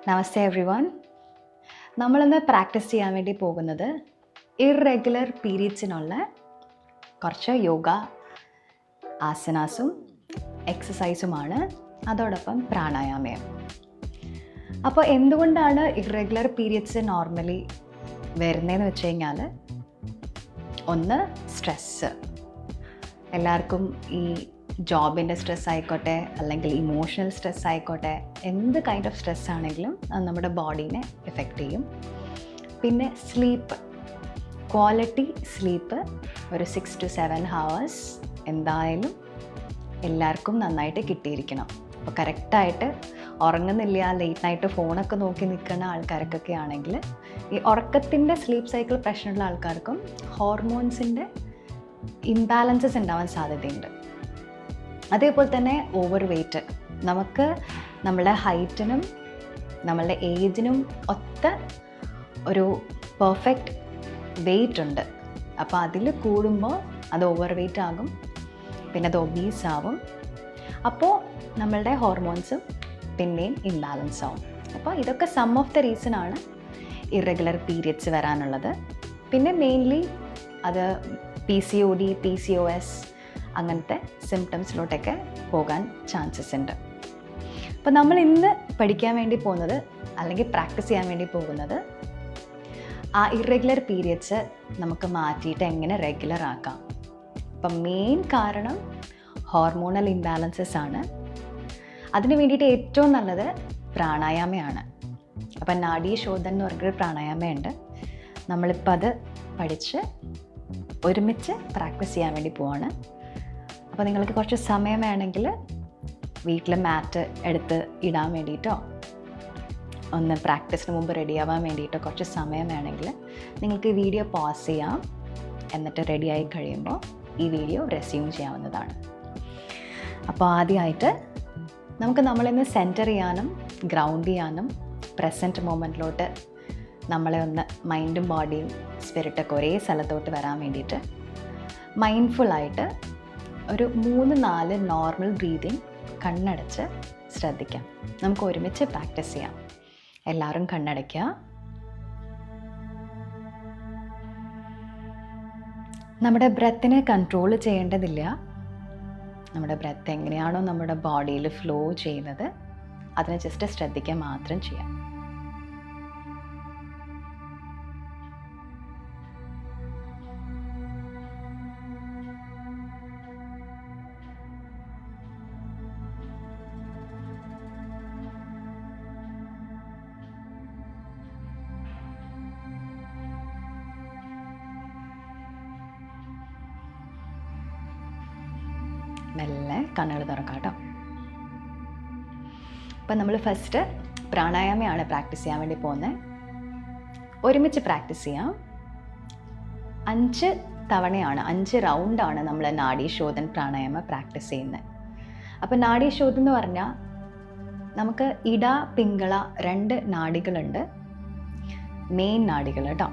നമസ്തേ every one. നമ്മളിന്ന് practice ചെയ്യാൻ വേണ്ടി പോകുന്നത് ഇറെഗുലർ പീരീഡ്സിനുള്ള കുറച്ച് യോഗ ആസനാസും എക്സസൈസുമാണ്, അതോടൊപ്പം പ്രാണായാമയും. അപ്പോൾ എന്തുകൊണ്ടാണ് ഇറെഗുലർ പീരീഡ്സ് നോർമലി വരുന്നതെന്ന് വെച്ച് കഴിഞ്ഞാൽ, ഒന്ന് സ്ട്രെസ്സ്. എല്ലാവർക്കും ഈ ജോബിൻ്റെ സ്ട്രെസ് ആയിക്കോട്ടെ, അല്ലെങ്കിൽ ഇമോഷണൽ സ്ട്രെസ് ആയിക്കോട്ടെ, എന്ത് കൈൻഡ് ഓഫ് സ്ട്രെസ് ആണെങ്കിലും അത് നമ്മുടെ ബോഡീനെ എഫക്റ്റ് ചെയ്യും. പിന്നെ സ്ലീപ്പ്, ക്വാളിറ്റി സ്ലീപ്പ് ഒരു 6 to 7 hours എന്തായാലും എല്ലാവർക്കും നന്നായിട്ട് കിട്ടിയിരിക്കണം. അപ്പോൾ കറക്റ്റായിട്ട് ഉറങ്ങുന്നില്ല, ലേറ്റ് നൈറ്റ് ഫോണൊക്കെ നോക്കി നിൽക്കുന്ന ആൾക്കാർക്കൊക്കെ ആണെങ്കിൽ, ഈ ഉറക്കത്തിൻ്റെ സ്ലീപ്പ് സൈക്കിൾ പ്രശ്നമുള്ള ആൾക്കാർക്കും ഹോർമോൺസിൻ്റെ ഇംബാലൻസസ് ഉണ്ടാവാൻ സാധ്യതയുണ്ട്. അതേപോലെ തന്നെ ഓവർ വെയ്റ്റ്, നമുക്ക് നമ്മളുടെ ഹൈറ്റിനും നമ്മളുടെ ഏജിനും ഒത്ത ഒരു പെർഫെക്റ്റ് വെയ്റ്റ് ഉണ്ട്. അപ്പോൾ അതിൽ കൂടുമ്പോൾ അത് ഓവർ വെയ്റ്റ് ആകും, പിന്നെ അത് ഒബീസ് ആവും. അപ്പോൾ നമ്മളുടെ ഹോർമോൺസും പിന്നെയും ഇംബാലൻസ് ആവും. അപ്പോൾ ഇതൊക്കെ സം ഓഫ് ദ റീസൺ ആണ് ഇറെഗുലർ പീരിയഡ്സ് വരാനുള്ളത്. പിന്നെ മെയിൻലി അത് PCOD, PCOS അങ്ങനത്തെ സിംറ്റംസിലോട്ടൊക്കെ പോകാൻ ചാൻസസ് ഉണ്ട്. അപ്പോൾ നമ്മൾ ഇന്ന് പഠിക്കാൻ വേണ്ടി പോകുന്നത്, അല്ലെങ്കിൽ പ്രാക്ടീസ് ചെയ്യാൻ വേണ്ടി പോകുന്നത്, ആ ഇറെഗുലർ പീരിയഡ്സ് നമുക്ക് മാറ്റിയിട്ട് എങ്ങനെ റെഗുലർ ആക്കാം. അപ്പം മെയിൻ കാരണം ഹോർമോണൽ ഇംബാലൻസസ് ആണ്. അതിന് വേണ്ടിയിട്ട് ഏറ്റവും നല്ലത് പ്രാണായാമയാണ്. അപ്പം നാഡീശോധൻ എന്ന് പറഞ്ഞൊരു പ്രാണായാമയുണ്ട്. നമ്മളിപ്പോൾ അത് പഠിച്ച് ഒരുമിച്ച് പ്രാക്ടീസ് ചെയ്യാൻ വേണ്ടി പോവാണ്. അപ്പോൾ നിങ്ങൾക്ക് കുറച്ച് സമയം വേണമെങ്കിൽ വീട്ടിൽ മാറ്റ് എടുത്ത് ഇടാൻ വേണ്ടിയിട്ടോ, ഒന്ന് പ്രാക്ടീസിന് മുമ്പ് റെഡിയാവാൻ വേണ്ടിയിട്ടോ കുറച്ച് സമയം വേണമെങ്കിൽ നിങ്ങൾക്ക് ഈ വീഡിയോ പോസ് ചെയ്യാം. എന്നിട്ട് റെഡിയായി കഴിയുമ്പോൾ ഈ വീഡിയോ റെസ്യൂം ചെയ്യാവുന്നതാണ്. അപ്പോൾ ആദ്യമായിട്ട് നമുക്ക് നമ്മളിന്ന് സെൻറ്റർ ചെയ്യാനും ഗ്രൗണ്ട് ചെയ്യാനും പ്രസൻറ്റ് മൊമെൻറ്റിലോട്ട് നമ്മളെ ഒന്ന് മൈൻഡും ബോഡിയും സ്പിരിറ്റൊക്കെ ഒരേ സ്ഥലത്തോട്ട് വരാൻ വേണ്ടിയിട്ട് മൈൻഡ്ഫുള്ളായിട്ട് ഒരു 3-4 നോർമൽ ബ്രീതിങ് കണ്ണടച്ച് ശ്രദ്ധിക്കാം. നമുക്ക് ഒരുമിച്ച് പ്രാക്ടീസ് ചെയ്യാം. എല്ലാവരും കണ്ണടയ്ക്കുക. നമ്മുടെ ബ്രെത്തിനെ കൺട്രോൾ ചെയ്യേണ്ടതില്ല. നമ്മുടെ ബ്രെത്ത് എങ്ങനെയാണോ നമ്മുടെ ബോഡിയിൽ ഫ്ലോ ചെയ്യുന്നത് അതിനെ ജസ്റ്റ് ശ്രദ്ധിക്കുക മാത്രം ചെയ്യാം. മെല്ലെ കണ്ണുകൾ തുറക്കാം കേട്ടോ. അപ്പം നമ്മൾ ഫസ്റ്റ് പ്രാണായാമയാണ് പ്രാക്ടീസ് ചെയ്യാൻ വേണ്ടി പോകുന്നത്. ഒരുമിച്ച് പ്രാക്ടീസ് ചെയ്യാം. 5 തവണയാണ്, 5 റൗണ്ടാണ് നമ്മൾ നാഡീശോധൻ പ്രാണായാമ പ്രാക്ടീസ് ചെയ്യുന്നത്. അപ്പം നാഡീശോധൻ എന്ന് പറഞ്ഞാൽ നമുക്ക് ഇട പിങ്കള 2 നാഡികളുണ്ട്, മെയിൻ നാഡികൾ കേട്ടോ.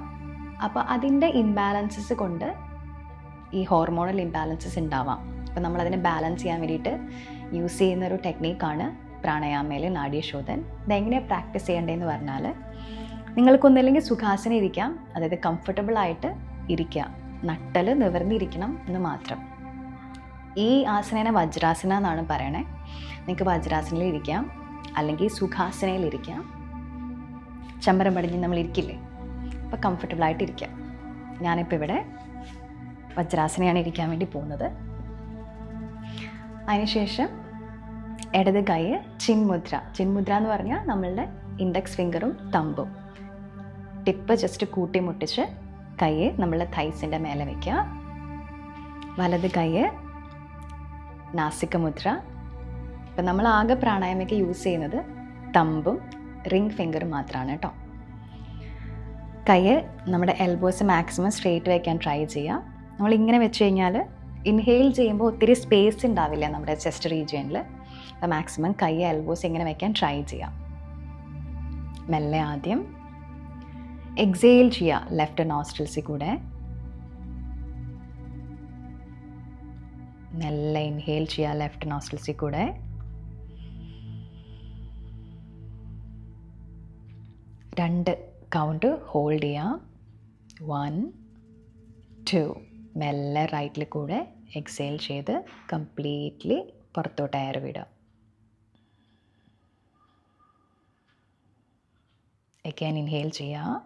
അപ്പോൾ അതിൻ്റെ ഇംബാലൻസസ് കൊണ്ട് ഈ ഹോർമോണൽ ഇംബാലൻസസ് ഉണ്ടാവാം. അപ്പോൾ നമ്മളതിനെ ബാലൻസ് ചെയ്യാൻ വേണ്ടിയിട്ട് യൂസ് ചെയ്യുന്നൊരു ടെക്നീക്കാണ് പ്രാണായാമയിൽ നാഡീശോധൻ. ഇതെങ്ങനെയാണ് പ്രാക്ടീസ് ചെയ്യേണ്ടതെന്ന് പറഞ്ഞാൽ, നിങ്ങൾക്കൊന്നില്ലെങ്കിൽ സുഖാസനം ഇരിക്കാം, അതായത് കംഫർട്ടബിളായിട്ട് ഇരിക്കുക, നട്ടൽ നിവർന്നിരിക്കണം എന്ന് മാത്രം. ഈ ആസനേനെ വജ്രാസന എന്നാണ് പറയണേ. നിങ്ങൾക്ക് വജ്രാസനയിൽ ഇരിക്കാം, അല്ലെങ്കിൽ സുഖാസനയിൽ ഇരിക്കാം. ചമ്പരം പടിഞ്ഞ് നമ്മൾ ഇരിക്കില്ലേ, അപ്പോൾ കംഫർട്ടബിളായിട്ട് ഇരിക്കാം. ഞാനിപ്പോൾ ഇവിടെ വജ്രാസനയാണ് ഇരിക്കാൻ വേണ്ടി പോകുന്നത്. അതിനുശേഷം ഇടത് കൈ ചിന്മുദ്ര. ചിന്മുദ്ര എന്ന് പറഞ്ഞാൽ നമ്മളുടെ ഇൻഡെക്സ് ഫിംഗറും തമ്പും ടിപ്പ് ജസ്റ്റ് കൂട്ടിമുട്ടിച്ച് കൈ നമ്മളുടെ തൈസിൻ്റെ മേലെ വയ്ക്കുക. വലത് കൈ നാസികമുദ്ര. ഇപ്പം നമ്മൾ ആകെ പ്രാണായാമയ്ക്ക് യൂസ് ചെയ്യുന്നത് തമ്പും റിംഗ് ഫിംഗറും മാത്രമാണ് കേട്ടോ. കൈ നമ്മുടെ എൽബോസ് മാക്സിമം സ്ട്രെയിറ്റ് വയ്ക്കാൻ ട്രൈ ചെയ്യുക. നമ്മളിങ്ങനെ വെച്ച് കഴിഞ്ഞാൽ ഇൻഹെയിൽ ചെയ്യുമ്പോൾ ഒത്തിരി സ്പേസ് ഉണ്ടാവില്ല നമ്മുടെ ചെസ്റ്റ് റീജിയനിൽ. അപ്പോൾ മാക്സിമം കൈ എൽബോസ് ഇങ്ങനെ വയ്ക്കാൻ ട്രൈ ചെയ്യാം. മെല്ലെ ആദ്യം എക്സെയിൽ ചെയ്യുക ലെഫ്റ്റ് നോസ്ട്രിൽസിൽ കൂടെ. മെല്ലെ ഇൻഹെയിൽ ചെയ്യുക ലെഫ്റ്റ് നോസ്ട്രിൽസിൽ കൂടെ. 2 കൗണ്ട് ഹോൾഡ് ചെയ്യാം. 1 2 മെല്ലെ റൈറ്റിൽ കൂടെ എക്സേൽ ചെയ്ത് കംപ്ലീറ്റ്ലി പുറത്തോട്ട് എയർ വിടുക. അഗൈൻ ഇൻഹേൽ ചെയ്യുക.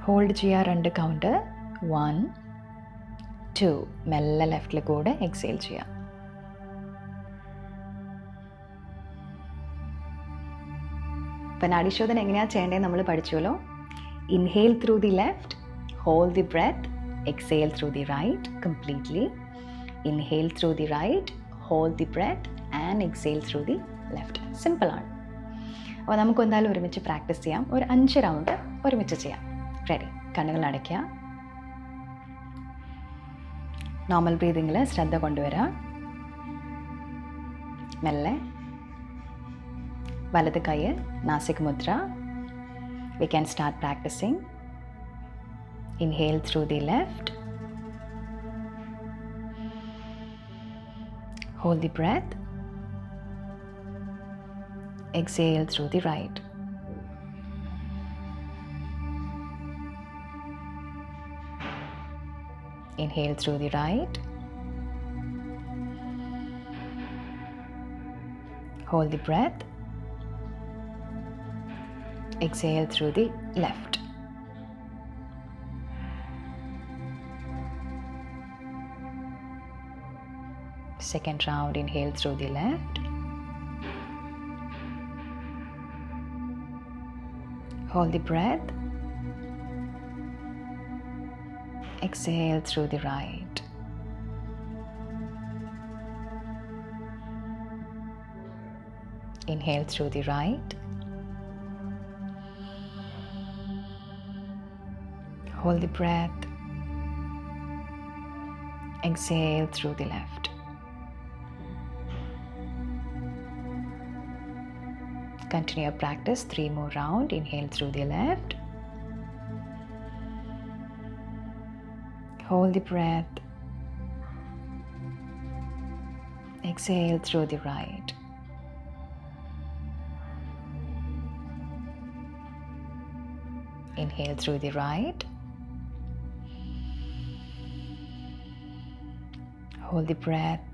ഹോൾഡ് ചെയ്യുക 2 കൗണ്ട്. 1 2 മെല്ലെ ലെഫ്റ്റിൽ കൂടെ എക്സേൽ ചെയ്യുക. ഇപ്പം നാഡീശോധന എങ്ങനെയാണ് ചെയ്യേണ്ടത് നമ്മൾ പഠിച്ചുവല്ലോ. Inhale through the left, hold the breath, exhale through the right completely. Inhale through the right, hold the breath and exhale through the left. സിമ്പിളാണ്. അപ്പോൾ നമുക്ക് എന്തായാലും ഒരുമിച്ച് പ്രാക്ടീസ് ചെയ്യാം. ഒരു 5 റൗണ്ട് ഒരുമിച്ച് ചെയ്യാം. റെഡി? കണ്ണുകൾ അടയ്ക്കുക. നോർമൽ ബ്രീതിങ്ങിൽ ശ്രദ്ധ കൊണ്ടുവരിക. മെല്ലെ വലത് കൈ നാസിക് മുദ്ര. We can start practicing. Inhale through the left. Hold the breath. Exhale through the right. Inhale through the right. Hold the breath. Exhale through the left. Second round, inhale through the left. Hold the breath. Exhale through the right. Inhale through the right. Hold the breath. Exhale through the left. Continue your practice. 3 more rounds. Inhale through the left. Hold the breath. Exhale through the right. Inhale through the right. Hold the breath.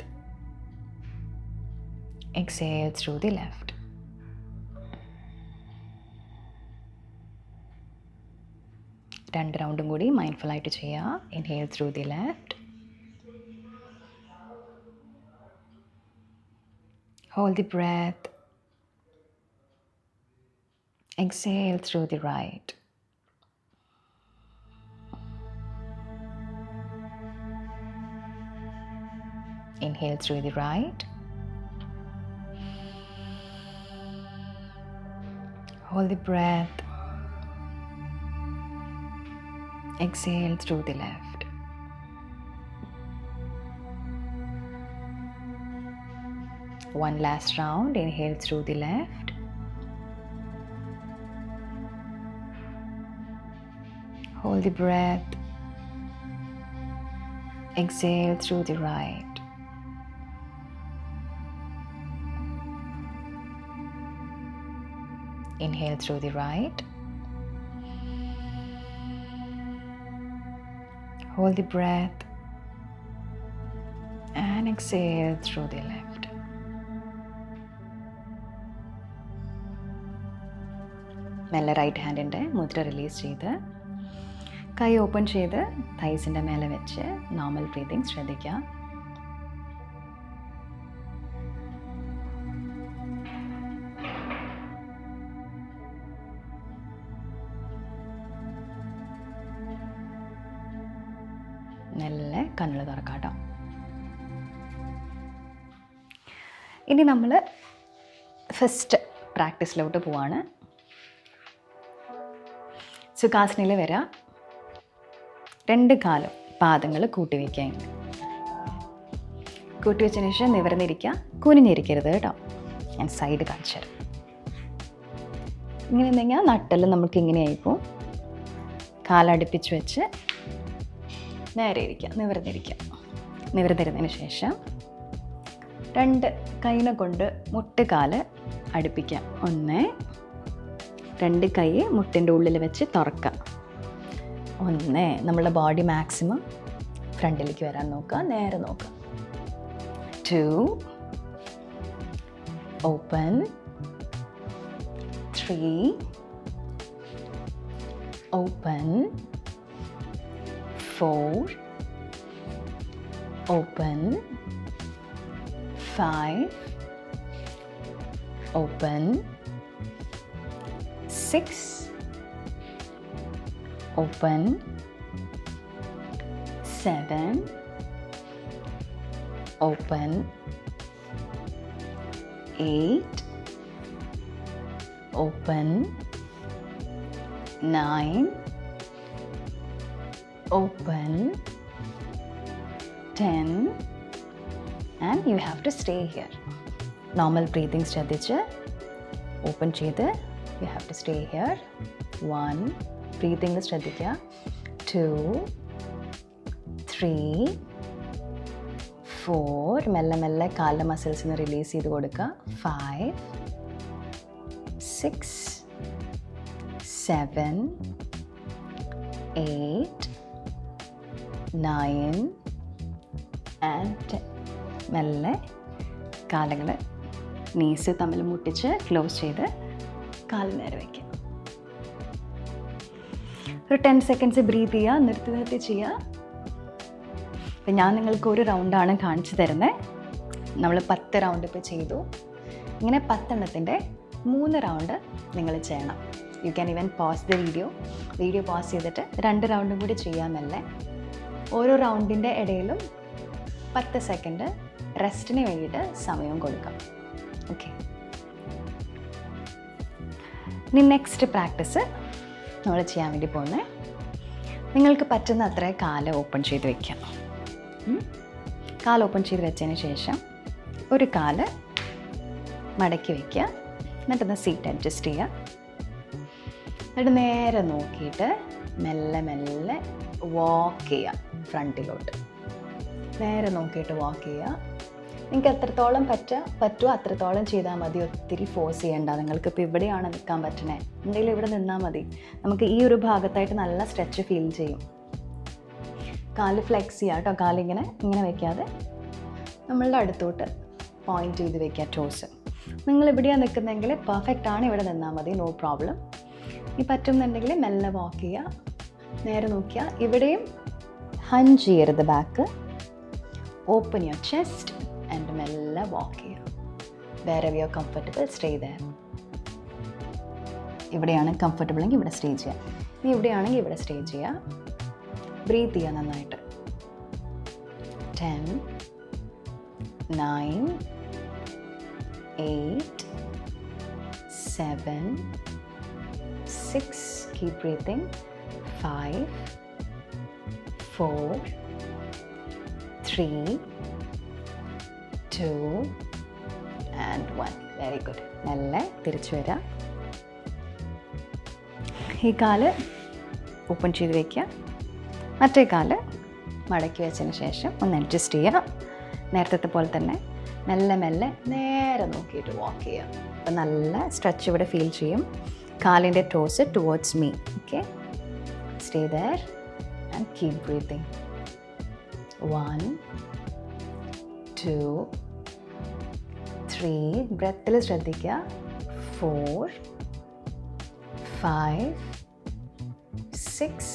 Exhale through the left. രണ്ട് റൗണ്ടും കൂടി mindful ആയിട്ട് ചെയ്യുക. Inhale through the left. Hold the breath. Exhale through the right. Inhale through the right. Hold the breath. Exhale through the left. One last round. Inhale through the left. Hold the breath. Exhale through the right. Inhale through the right. Hold the breath and exhale through the left. മെല്ലെ right ഹാൻഡിൻ്റെ മുദ്ര release ചെയ്ത് കൈ open ചെയ്ത് തൈസിൻ്റെ മേലെ വെച്ച് normal breathing ശ്രദ്ധിക്കുക. മെല്ലെ കണ്ണുകൾ തുറക്കാട്ടോ. ഇനി നമ്മൾ ഫസ്റ്റ് പ്രാക്ടീസിലോട്ട് പോവാണ്. സുഖാസനയിൽ വരാം. 2 കാലും പാദങ്ങൾ കൂട്ടിവെക്കുക. കൂട്ടിവെച്ചതിന് ശേഷം നിവർന്നിരിക്കുക. കുനിഞ്ഞിരിക്കരുത് കേട്ടോ. ഞാൻ സൈഡ് കാണിച്ചു തരാം. ഇങ്ങനെ ഉണ്ടെങ്കിൽ നട്ടെല്ലാം നമുക്ക് ഇങ്ങനെയായിപ്പോൾ കാലടുപ്പിച്ച് വെച്ച് നേരെ ഇരിക്കുക. നിവർന്നിരിക്കുക. നിവർന്നിരുന്നതിന് ശേഷം 2 കൈനെ കൊണ്ട് മുട്ടുകാല് അടുപ്പിക്കാം. 1, 2 കൈ മുട്ടിൻ്റെ ഉള്ളിൽ വെച്ച് തുറക്കാം. 1, നമ്മളുടെ ബോഡി മാക്സിമം ഫ്രണ്ടിലേക്ക് വരാൻ നോക്കുക, നേരെ നോക്കുക. 2, open. 3, open. 4, open. 5, open. 6, open. 7, open. 8, open. 9, open. 10, and you have to stay here. Normal breathing ശ്രദ്ധിച്ച് ഓപ്പൺ ചെയ്ത് you have to stay here. 1, breathing ശ്രദ്ധിക്കുക. 2, 3, 4, മെല്ലെ മെല്ലെ കാലിലെ മസിൽസിന് റിലീസ് ചെയ്ത് കൊടുക്കുക. 5, 6, 7, 8, 9 and 10. മെല്ലെ കാലുകൾ നീസ് തമ്മിൽ മുട്ടിച്ച് ക്ലോസ് ചെയ്ത് കാല് നേരെ വയ്ക്കുക. ഒരു 10 സെക്കൻഡ്സ് ബ്രീത്ത് ചെയ്യുക, നിർത്തി നിർത്തി ചെയ്യുക. അപ്പം ഞാൻ നിങ്ങൾക്ക് ഒരു റൗണ്ടാണ് കാണിച്ചു തരുന്നത്. നമ്മൾ 10 റൗണ്ട് ഇപ്പോൾ ചെയ്തു. ഇങ്ങനെ 10 എണ്ണത്തിൻ്റെ 3 റൗണ്ട് നിങ്ങൾ ചെയ്യണം. You can even pause the video pause ചെയ്തിട്ട് 2 റൗണ്ടും കൂടി ചെയ്യാമല്ലേ. ഓരോ റൗണ്ടിൻ്റെ ഇടയിലും 10 സെക്കൻഡ് റെസ്റ്റിന് വേണ്ടിയിട്ട് സമയം കൊടുക്കാം. ഓക്കെ, ഇനി നെക്സ്റ്റ് പ്രാക്ടീസ് നമ്മൾ ചെയ്യാൻ വേണ്ടി പോകുന്നത്, നിങ്ങൾക്ക് പറ്റുന്ന അത്ര കാല് ഓപ്പൺ ചെയ്ത് വയ്ക്കാം. കാല് ഓപ്പൺ ചെയ്ത് വെച്ചതിന് ശേഷം ഒരു കാല് മടക്കി വയ്ക്കുക. എന്നിട്ടൊന്ന് സീറ്റ് അഡ്ജസ്റ്റ് ചെയ്യുക. എന്നിട്ട് നേരെ നോക്കിയിട്ട് മെല്ലെ മെല്ലെ വാക്ക് ചെയ്യുക ഫ്രണ്ടിലോട്ട്. നേരെ നോക്കിയിട്ട് വാക്ക് ചെയ്യുക. നിങ്ങൾക്ക് എത്രത്തോളം പറ്റുമോ അത്രത്തോളം ചെയ്താൽ മതി. ഒത്തിരി ഫോഴ്സ് ചെയ്യേണ്ട. നിങ്ങൾക്കിപ്പോൾ ഇവിടെയാണ് നിൽക്കാൻ പറ്റണേ, എന്തെങ്കിലും ഇവിടെ നിന്നാൽ മതി. നമുക്ക് ഈ ഒരു ഭാഗത്തായിട്ട് നല്ല സ്ട്രെച്ച് ഫീൽ ചെയ്യും. കാല് ഫ്ലെക്സ് ചെയ്യുക കേട്ടോ. കാലിങ്ങനെ വയ്ക്കാതെ നമ്മളുടെ അടുത്തോട്ട് പോയിൻ്റ് ചെയ്ത് വയ്ക്കുക ടോസ്. നിങ്ങൾ ഇവിടെയാണ് നിൽക്കുന്നതെങ്കിൽ പെർഫെക്റ്റ് ആണ്, ഇവിടെ നിന്നാൽ മതി, നോ പ്രോബ്ലം. ഈ പറ്റുന്നുണ്ടെങ്കിൽ മെല്ലെ വാക്ക് ചെയ്യുക. നേരെ നോക്കിയ ഇവിടെയും ഹഞ്ച് ചെയ്യരുത് back. Open your chest and മെല്ലെ വാക്ക് ചെയ്യുക. വേറെ you are comfortable stay there. ഇവിടെയാണ് കംഫർട്ടബിൾ എങ്കിൽ ഇവിടെ സ്റ്റേ ചെയ്യുക. ഇനി ഇവിടെയാണെങ്കിൽ ഇവിടെ സ്റ്റേ ചെയ്യുക. ബ്രീത്ത് ചെയ്യുക നന്നായിട്ട്. 10, 9, 8, 7, 6, keep breathing. 5, 4, 3, 2 and 1. Very good. മെല്ലെ തിരിച്ചു വരാം. ഈ കാല് ഓപ്പൺ ചെയ്ത് വയ്ക്കുക. മറ്റേ കാല് മടക്കി വെച്ചതിന് ശേഷം ഒന്ന് അഡ്ജസ്റ്റ് ചെയ്യുക. നേരത്തെ പോലെ തന്നെ മെല്ലെ മെല്ലെ നേരെ നോക്കിയിട്ട് വാക്ക് ചെയ്യുക. അപ്പം നല്ല സ്ട്രെച്ച് ഇവിടെ ഫീൽ ചെയ്യും. കാലിൻ്റെ toes towards me. Okay, stay there and keep breathing. 1, 2, 3, ബ്രെത്തിൽ ശ്രദ്ധിക്കുക. 4, 5, 6,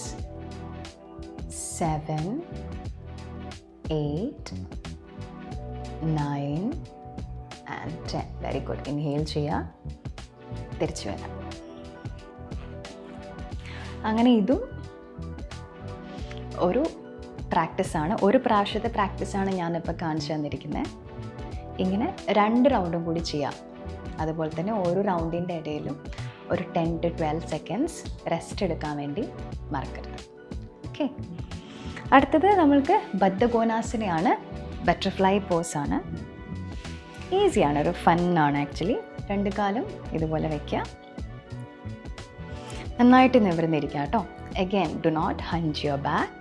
7, 8, 9 and 10. Very good. ഇൻഹേൽ ചെയ്യുക, തിരിച്ചു വരാം. അങ്ങനെ ഇതും ഒരു പ്രാക്ടീസാണ്. ഒരു പ്രാവശ്യത്തെ പ്രാക്ടീസാണ് ഞാനിപ്പോൾ കാണിച്ചു തന്നിരിക്കുന്നത്. ഇങ്ങനെ 2 റൗണ്ടും കൂടി ചെയ്യാം. അതുപോലെ തന്നെ ഓരോ റൗണ്ടിൻ്റെ ഇടയിലും ഒരു 10 to 12 സെക്കൻഡ്സ് റെസ്റ്റ് എടുക്കാൻ വേണ്ടി മറക്കരുത്. ഓക്കെ, അടുത്തത് നമ്മൾക്ക് ബദ്ധകോണാസനയാണ്. ബട്ടർഫ്ലൈ പോസാണ്. ഈസിയാണ്, ഒരു ഫണ്ണാണ് ആക്ച്വലി. 2 കാലും ഇതുപോലെ വയ്ക്കുക. നന്നായിട്ട് നിവർന്നിരിക്കുക കേട്ടോ. Again, do not hunch your back.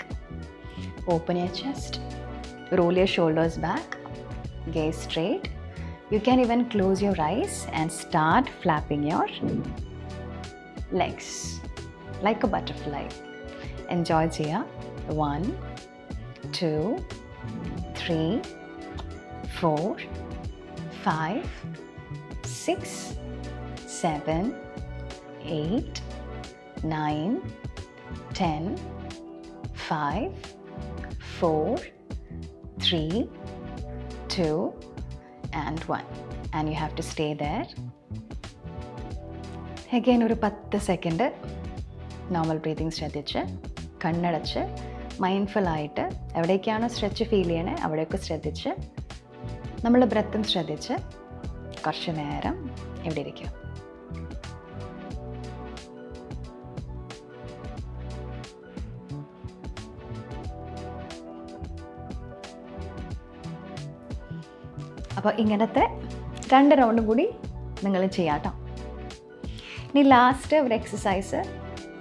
Open your chest, roll your shoulders back. gaze straight. You can even close your eyes and start flapping your legs like a butterfly. Enjoy Jia. 1, 2, 3, 4, 5, 6, 7, 8, 9, 10, 5, 4, 3, 2, and 1. And you have to stay there. Again ഒരു 10 second normal breathing ശ്രദ്ധിച്ച് കണ്ണടച്ച് മൈൻഡ്ഫുള്ളായിട്ട് എവിടേക്കാണോ stretch feel ചെയ്യണേ അവിടെയൊക്കെ ശ്രദ്ധിച്ച് നമ്മളുടെ ബ്രെത്തും ശ്രദ്ധിച്ച് കുറച്ച് നേരം ഇവിടെ ഇരിക്കുക. അപ്പോൾ ഇങ്ങനത്തെ 2 റൗണ്ടും കൂടി നിങ്ങൾ ചെയ്യാം കേട്ടോ. ഇനി ലാസ്റ്റ് ഒരു എക്സസൈസ്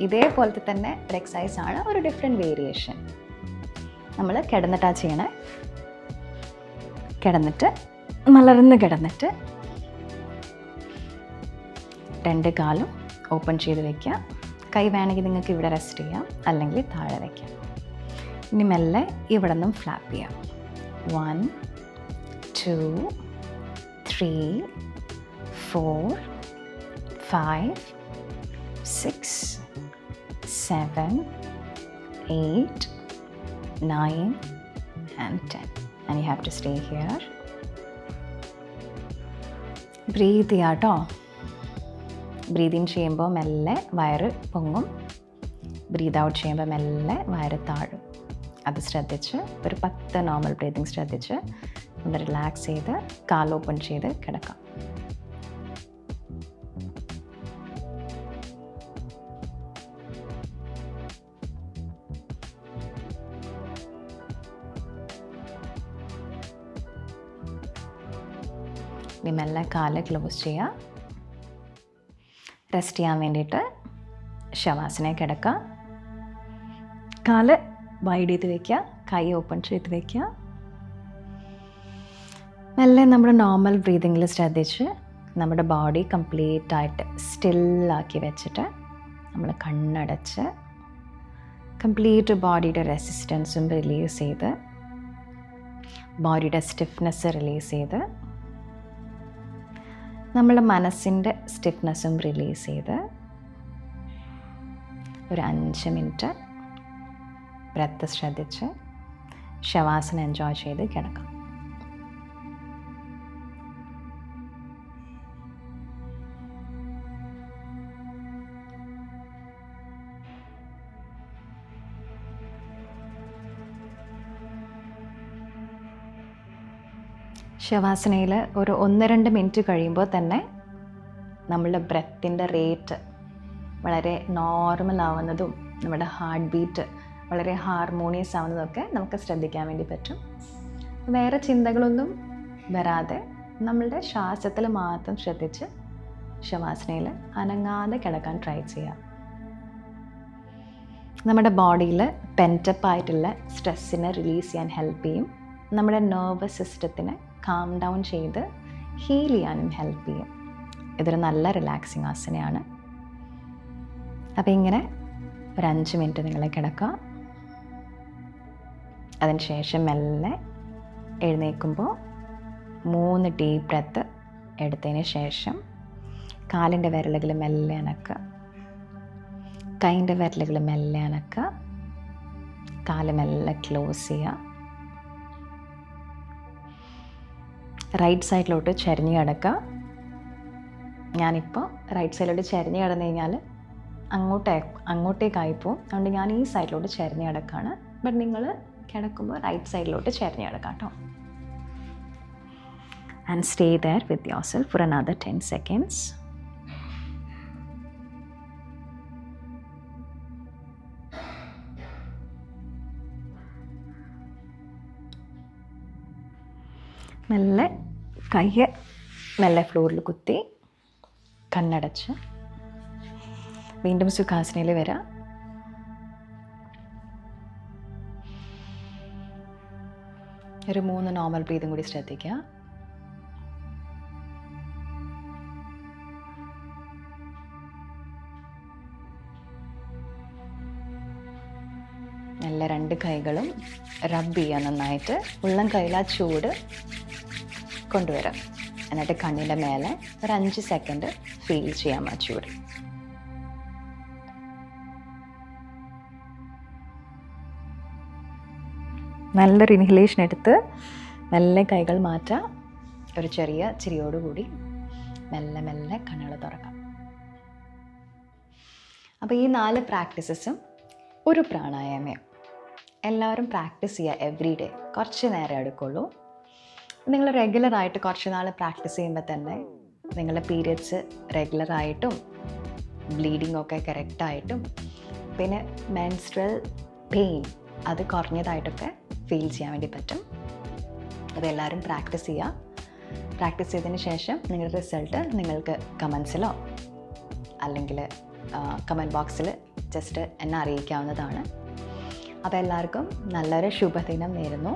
ഇതേപോലത്തെ തന്നെ ഒരു എക്സസൈസാണ്, ഒരു ഡിഫറെൻറ്റ് വേരിയേഷൻ. നമ്മൾ കിടന്നിട്ടാണ് ചെയ്യണേ. കിടന്നിട്ട് മലർന്ന് കിടന്നിട്ട് 2 കാലും ഓപ്പൺ ചെയ്ത് വയ്ക്കുക. കൈ വേണമെങ്കിൽ നിങ്ങൾക്ക് ഇവിടെ റെസ്റ്റ് ചെയ്യാം, അല്ലെങ്കിൽ താഴെ വയ്ക്കാം. ഇനി മെല്ലെ ഇവിടെ നിന്നും ഫ്ലാപ്പ് ചെയ്യാം. 1, 2, 3, 4, 5, 6, 7, 8, 9, and 10. And you have to stay here. Breathe ചെയ്യാം കേട്ടോ. ബ്രീതിങ് ചെയ്യുമ്പോൾ മെല്ലെ വയറ് പൊങ്ങും, ബ്രീത് ഔട്ട് ചെയ്യുമ്പോൾ മെല്ലെ വയറ് താഴും. അത് ശ്രദ്ധിച്ച് ഒരു 10 നോർമൽ ബ്രീതിങ് ശ്രദ്ധിച്ച് ഒന്ന് റിലാക്സ് ചെയ്ത് കാൽ ഓപ്പൺ ചെയ്ത് കിടക്കാം. ഇനി മെല്ലെ കാല് ക്ലോസ് ചെയ്യുക. റെസ്റ്റ് ചെയ്യാൻ വേണ്ടിയിട്ട് ശവാസനയിൽ കിടക്കുക. കാല് വൈഡ് ചെയ്ത് വയ്ക്കുക, കൈ ഓപ്പൺ ചെയ്ത് വയ്ക്കുക. മെല്ലെ നമ്മുടെ നോർമൽ ബ്രീതിങ്ങിൽ ശ്രദ്ധിച്ച് നമ്മുടെ ബോഡി കംപ്ലീറ്റ് ആയിട്ട് സ്റ്റില്ലാക്കി വെച്ചിട്ട് നമ്മൾ കണ്ണടച്ച് കംപ്ലീറ്റ് ബോഡിയുടെ റെസിസ്റ്റൻസും റിലീസ് ചെയ്ത് ബോഡിയുടെ സ്റ്റിഫ്നെസ് റിലീസ് ചെയ്ത് നമ്മുടെ മനസ്സിൻ്റെ സ്റ്റിഫ്നെസ്സും റിലീസ് ചെയ്ത് ഒരു 5 മിനിറ്റ് ബ്രെത്ത് ശ്രദ്ധിച്ച് ശവാസന എൻജോയ് ചെയ്ത് കിടക്കാം. ശവാസനയിൽ ഒരു 1-2 മിനിറ്റ് കഴിയുമ്പോൾ തന്നെ നമ്മളുടെ ബ്രെത്തിൻ്റെ റേറ്റ് വളരെ നോർമൽ ആവുന്നതും നമ്മുടെ ഹാർട്ട് ബീറ്റ് വളരെ ഹാർമോണിയസ് ആവുന്നതൊക്കെ നമുക്ക് ശ്രദ്ധിക്കാൻ വേണ്ടി പറ്റും. വേറെ ചിന്തകളൊന്നും വരാതെ നമ്മളുടെ ശ്വാസത്തിൽ മാത്രം ശ്രദ്ധിച്ച് ശവാസനയിൽ അനങ്ങാതെ കിടക്കാൻ ട്രൈ ചെയ്യാം. നമ്മുടെ ബോഡിയിൽ പെൻറ്റപ്പ് ആയിട്ടുള്ള സ്ട്രെസ്സിനെ റിലീസ് ചെയ്യാൻ ഹെൽപ്പ് ചെയ്യും. നമ്മുടെ നെർവസ് സിസ്റ്റത്തിനെ കാം ഡൗൺ ചെയ്ത് ഹീൽ ചെയ്യാനും ഹെൽപ്പ് ചെയ്യും. ഇതൊരു നല്ല റിലാക്സിങ് ആസനയാണ്. അപ്പോൾ ഇങ്ങനെ ഒരു 5 മിനിറ്റ് നിങ്ങൾ കിടക്കുക. അതിന് ശേഷം മെല്ലെ എഴുന്നേൽക്കുമ്പോൾ 3 ഡീപ്പ് ബ്രെത്ത് എടുത്തതിന് ശേഷം കാലിൻ്റെ വിരലുകൾ മെല്ലെ അനക്കുക, കൈൻ്റെ വിരലുകൾ മെല്ലെ അനക്കുക, കാല് മെല്ലെ ക്ലോസ് ചെയ്യുക. റൈറ്റ് സൈഡിലോട്ട് ചരിഞ്ഞ് കിടക്കുക. ഞാനിപ്പോൾ റൈറ്റ് സൈഡിലോട്ട് ചരിഞ്ഞ് കിടന്നു കഴിഞ്ഞാൽ അങ്ങോട്ടേക്കായിപ്പോവും. അതുകൊണ്ട് ഞാൻ ഈ സൈഡിലോട്ട് ചരിഞ്ഞ് കിടക്കുകയാണ്. ബട്ട് നിങ്ങൾ കിടക്കുമ്പോൾ റൈറ്റ് സൈഡിലോട്ട് ചരിഞ്ഞ് കിടക്കാം കേട്ടോ. And stay there with yourself for another 10 seconds. മെല്ലെ കയ്യെ മെല്ലെ ഫ്ലോറിൽ കുത്തി കണ്ണടച്ച് വീണ്ടും സുഖാസനയിൽ വരാം. ഒരു 3 നോർമൽ ബ്രീതും കൂടി ശ്രദ്ധിക്കുക. മെല്ലെ 2 കൈകളും റബ്ബ് ചെയ്യുക നന്നായിട്ട്. ഉള്ളം കയ്യിൽ ആ ചൂട് കൊണ്ടുവരാം. എന്നിട്ട് കണ്ണിൻ്റെ മേലെ ഒരു 5 സെക്കൻഡ് ഫീൽ ചെയ്യാം ആ ചൂട്. നല്ലൊരു ഇൻഹലേഷൻ എടുത്ത് മെല്ലെ കൈകൾ മാറ്റാം. ഒരു ചെറിയ ചിരിയോടുകൂടി മെല്ലെ മെല്ലെ കണ്ണുകൾ തുറക്കാം. അപ്പോൾ ഈ 4 പ്രാക്ടീസസും ഒരു പ്രാണായാമം എല്ലാവരും പ്രാക്ടീസ് ചെയ്യുക. എവറി ഡേ കുറച്ച് നേരം എടുക്കുള്ളൂ. നിങ്ങൾ റെഗുലറായിട്ട് കുറച്ച് നാൾ പ്രാക്ടീസ് ചെയ്യുമ്പോൾ തന്നെ നിങ്ങളുടെ പീരിയഡ്സ് റെഗുലറായിട്ടും ബ്ലീഡിംഗ് ഒക്കെ കറക്റ്റായിട്ടും പിന്നെ മെൻസ്ട്രൽ പെയിൻ അത് കുറഞ്ഞതായിട്ടൊക്കെ ഫീൽ ചെയ്യാൻ വേണ്ടി പറ്റും. അതെല്ലാവരും പ്രാക്ടീസ് ചെയ്യുക. പ്രാക്ടീസ് ചെയ്തതിന് ശേഷം നിങ്ങളുടെ റിസൾട്ട് നിങ്ങൾക്ക് കമൻസിലോ അല്ലെങ്കിൽ കമൻറ്റ് ബോക്സിൽ ജസ്റ്റ് എന്നെ അറിയിക്കാവുന്നതാണ്. അപ്പോൾ എല്ലാവർക്കും നല്ലൊരു ശുഭദിനം നേരുന്നു.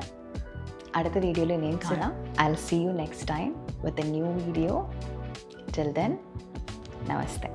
അടുത്ത വീഡിയോയിൽ ഇനിയും കാണാം. I'll see you next time with a new video. Till then, namaste.